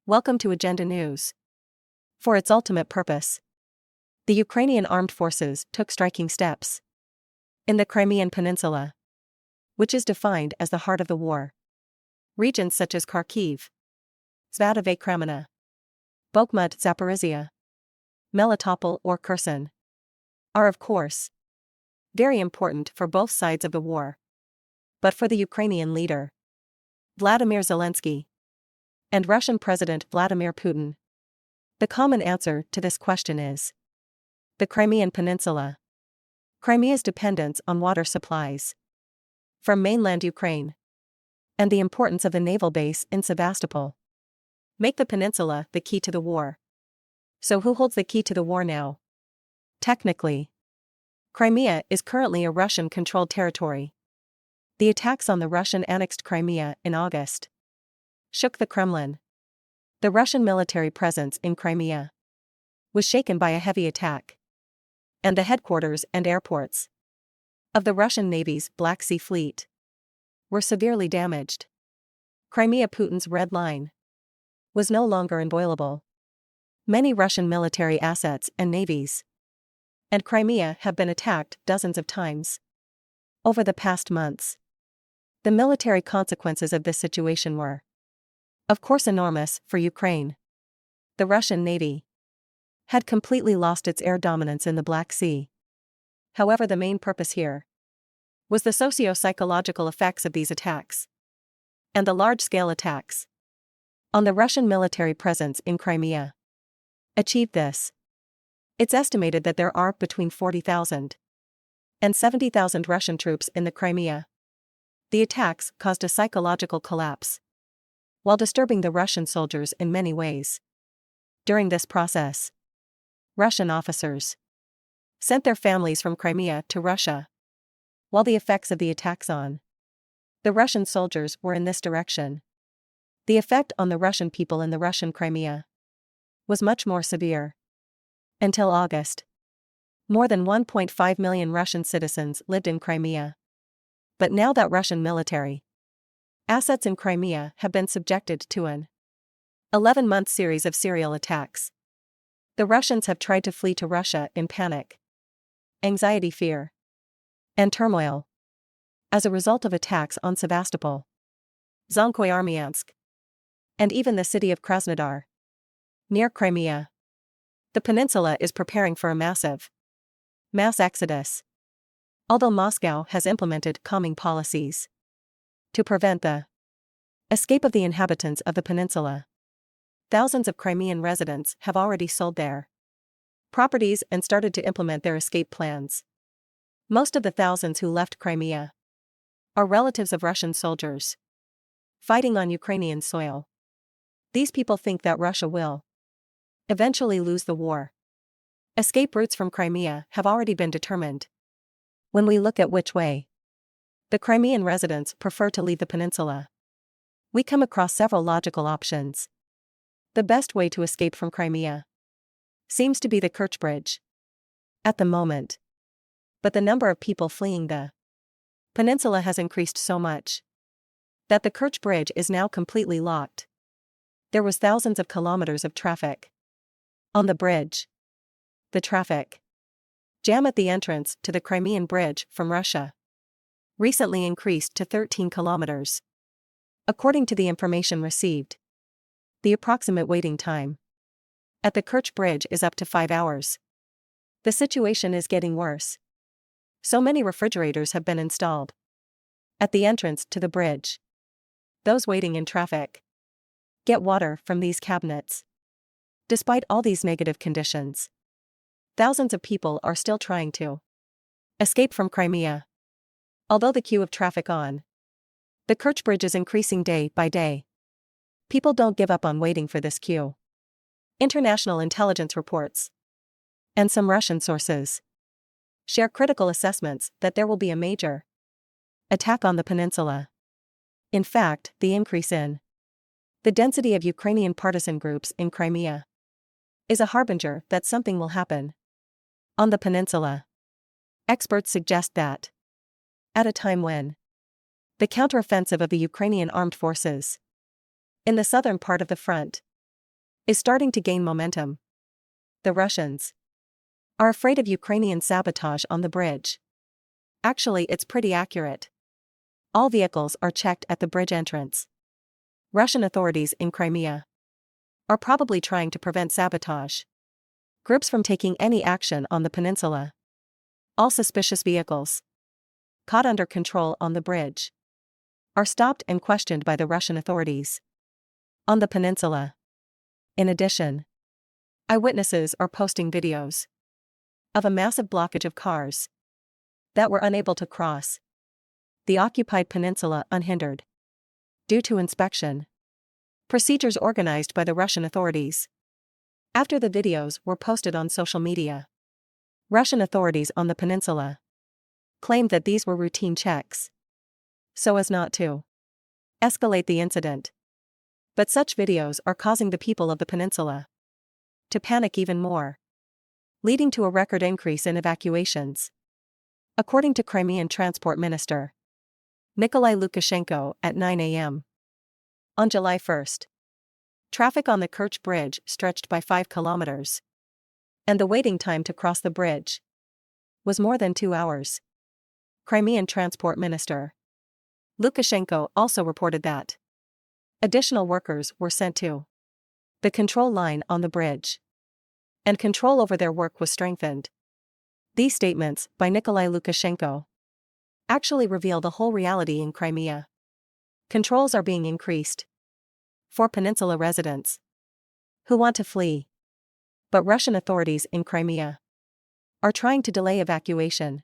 Welcome to Agenda News. For its ultimate purpose, the Ukrainian armed forces took striking steps in the Crimean Peninsula, which is defined as the heart of the war. Regions such as Kharkiv, Svadove Kremlin, Bakhmut Zaporizhia, Melitopol or Kherson are of course very important for both sides of the war. But for the Ukrainian leader, Vladimir Zelensky, and Russian President Vladimir Putin, the common answer to this question is the Crimean Peninsula. Crimea's dependence on water supplies from mainland Ukraine and the importance of the naval base in Sevastopol make the peninsula the key to the war. So who holds the key to the war now? Technically, Crimea is currently a Russian-controlled territory. The attacks on the Russian-annexed Crimea in August shook the Kremlin. The Russian military presence in Crimea was shaken by a heavy attack, and the headquarters and airports of the Russian Navy's Black Sea Fleet were severely damaged. Crimea, Putin's red line, was no longer inviolable. Many Russian military assets and navies and Crimea have been attacked dozens of times over the past months. The military consequences of this situation were, of course, enormous for Ukraine. The Russian Navy had completely lost its air dominance in the Black Sea. However, the main purpose here was the socio-psychological effects of these attacks and the large-scale attacks on the Russian military presence in Crimea achieved this. It's estimated that there are between 40,000 and 70,000 Russian troops in the Crimea. The attacks caused a psychological collapse while disturbing the Russian soldiers in many ways. During this process, Russian officers sent their families from Crimea to Russia, while the effects of the attacks on the Russian soldiers were in this direction. The effect on the Russian people in the Russian Crimea was much more severe. Until August, more than 1.5 million Russian citizens lived in Crimea. But now that Russian military assets in Crimea have been subjected to an 11-month series of serial attacks, the Russians have tried to flee to Russia in panic, anxiety, fear, and turmoil as a result of attacks on Sevastopol, Zhonkoy-Armyansk, and even the city of Krasnodar, near Crimea. The peninsula is preparing for a mass exodus. Although Moscow has implemented calming policies to prevent the escape of the inhabitants of the peninsula, thousands of Crimean residents have already sold their properties and started to implement their escape plans. Most of the thousands who left Crimea are relatives of Russian soldiers fighting on Ukrainian soil. These people think that Russia will eventually lose the war. Escape routes from Crimea have already been determined. When we look at which way the Crimean residents prefer to leave the peninsula, we come across several logical options. The best way to escape from Crimea seems to be the Kerch Bridge at the moment. But the number of people fleeing the peninsula has increased so much that the Kerch Bridge is now completely locked. There was thousands of kilometers of traffic on the bridge. The traffic jam at the entrance to the Crimean Bridge from Russia recently increased to 13 kilometers. According to the information received, the approximate waiting time at the Kerch Bridge is up to 5 hours. The situation is getting worse. So many refrigerators have been installed at the entrance to the bridge. Those waiting in traffic get water from these cabinets. Despite all these negative conditions, thousands of people are still trying to escape from Crimea. Although the queue of traffic on the Kerch Bridge is increasing day by day, people don't give up on waiting for this queue. International intelligence reports and some Russian sources share critical assessments that there will be a major attack on the peninsula. In fact, the increase in the density of Ukrainian partisan groups in Crimea is a harbinger that something will happen on the peninsula. Experts suggest that at a time when the counteroffensive of the Ukrainian armed forces in the southern part of the front is starting to gain momentum. The Russians are afraid of Ukrainian sabotage on the bridge. Actually, it's pretty accurate. All vehicles are checked at the bridge entrance. Russian authorities in Crimea are probably trying to prevent sabotage groups from taking any action on the peninsula. All suspicious vehicles caught under control on the bridge are stopped and questioned by the Russian authorities on the peninsula. In addition, eyewitnesses are posting videos of a massive blockage of cars that were unable to cross the occupied peninsula unhindered due to inspection procedures organized by the Russian authorities. After the videos were posted on social media, Russian authorities on the peninsula claimed that these were routine checks so as not to escalate the incident. But such videos are causing the people of the peninsula to panic even more, leading to a record increase in evacuations. According to Crimean Transport Minister Nikolai Lukashenko at 9 a.m. on July 1st, traffic on the Kerch Bridge stretched by 5 kilometers, and the waiting time to cross the bridge was more than 2 hours. Crimean Transport Minister Lukashenko also reported that additional workers were sent to the control line on the bridge, and control over their work was strengthened. These statements by Nikolai Lukashenko actually reveal the whole reality in Crimea. Controls are being increased for peninsula residents who want to flee, but Russian authorities in Crimea are trying to delay evacuation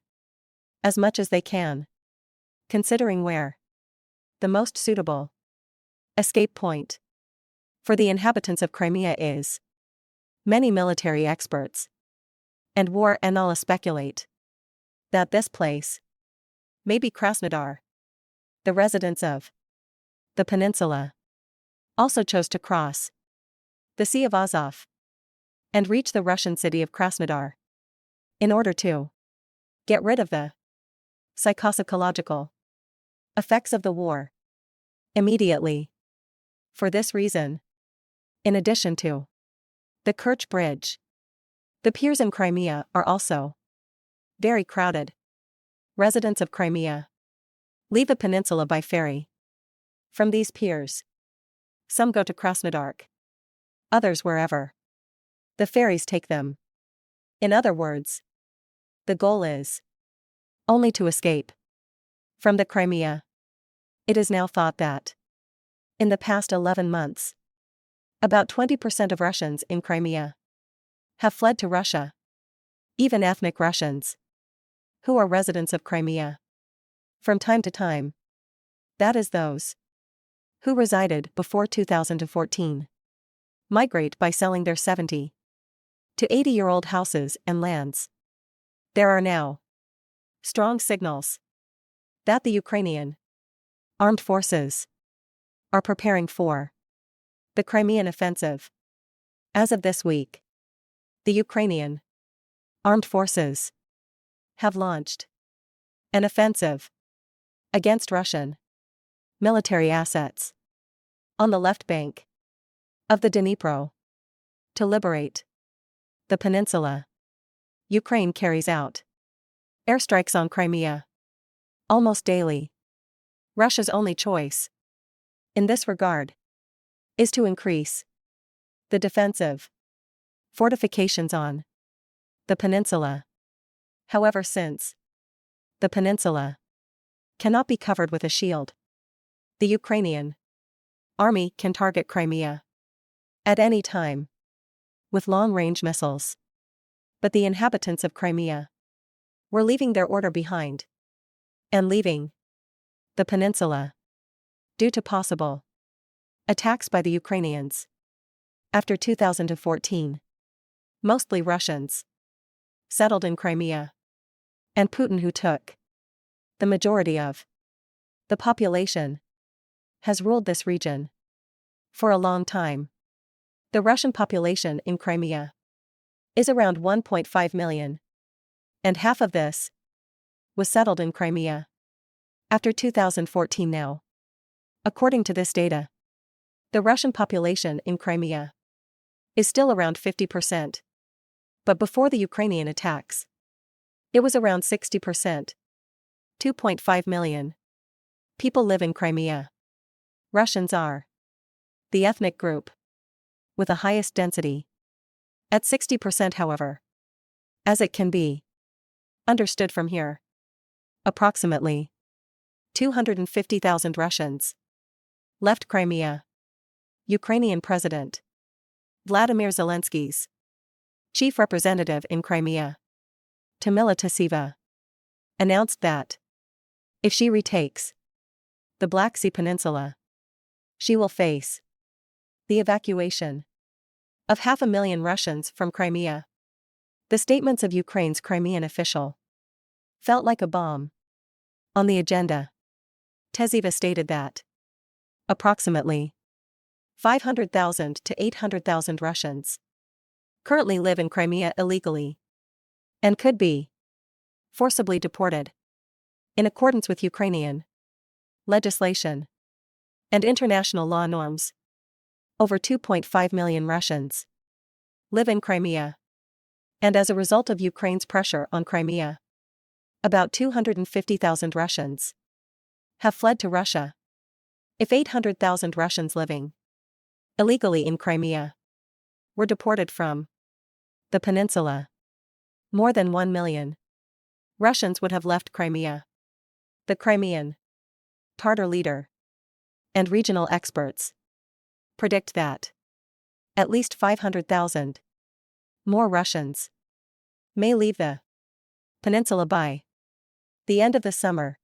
as much as they can, considering where the most suitable escape point for the inhabitants of Crimea is. Many military experts and war analysts speculate that this place may be Krasnodar. The residents of the peninsula also chose to cross the Sea of Azov and reach the Russian city of Krasnodar in order to get rid of the psychological effects of the war immediately. For this reason, in addition to the Kerch Bridge, the piers in Crimea are also very crowded. Residents of Crimea leave the peninsula by ferry. From these piers, some go to Krasnodar, others wherever the ferries take them. In other words, the goal is only to escape from the Crimea. It is now thought that in the past 11 months, about 20% of Russians in Crimea have fled to Russia. Even ethnic Russians who are residents of Crimea from time to time, that is those who resided before 2014, migrate by selling their 70 to 80-year-old houses and lands. There are now strong signals that the Ukrainian armed forces are preparing for the Crimean offensive. As of this week, the Ukrainian armed forces have launched an offensive against Russian military assets on the left bank of the Dnipro to liberate the peninsula. Ukraine carries out airstrikes on Crimea almost daily. Russia's only choice in this regard is to increase the defensive fortifications on the peninsula. However, since the peninsula cannot be covered with a shield, the Ukrainian army can target Crimea at any time with long-range missiles. But the inhabitants of Crimea were leaving their order behind and leaving the peninsula due to possible attacks by the Ukrainians. After 2014, mostly Russians settled in Crimea, and Putin, who took the majority of the population, has ruled this region for a long time. The Russian population in Crimea is around 1.5 million, and half of this was settled in Crimea after 2014 now. According to this data, the Russian population in Crimea is still around 50%. But before the Ukrainian attacks, it was around 60%. 2.5 million people live in Crimea. Russians are the ethnic group with the highest density. At 60%, however, as it can be understood from here, approximately 250,000 Russians left Crimea. Ukrainian President Vladimir Zelensky's chief representative in Crimea, Tamila Taseva, announced that if she retakes the Black Sea Peninsula, she will face the evacuation of 500,000 Russians from Crimea. The statements of Ukraine's Crimean official felt like a bomb on the agenda. Taseva stated that approximately 500,000 to 800,000 Russians currently live in Crimea illegally and could be forcibly deported in accordance with Ukrainian legislation and international law norms. Over 2.5 million Russians live in Crimea, and as a result of Ukraine's pressure on Crimea, about 250,000 Russians have fled to Russia. If 800,000 Russians living illegally in Crimea were deported from the peninsula, more than 1 million Russians would have left Crimea. The Crimean Tatar leader and regional experts predict that at least 500,000 more Russians may leave the peninsula by the end of the summer.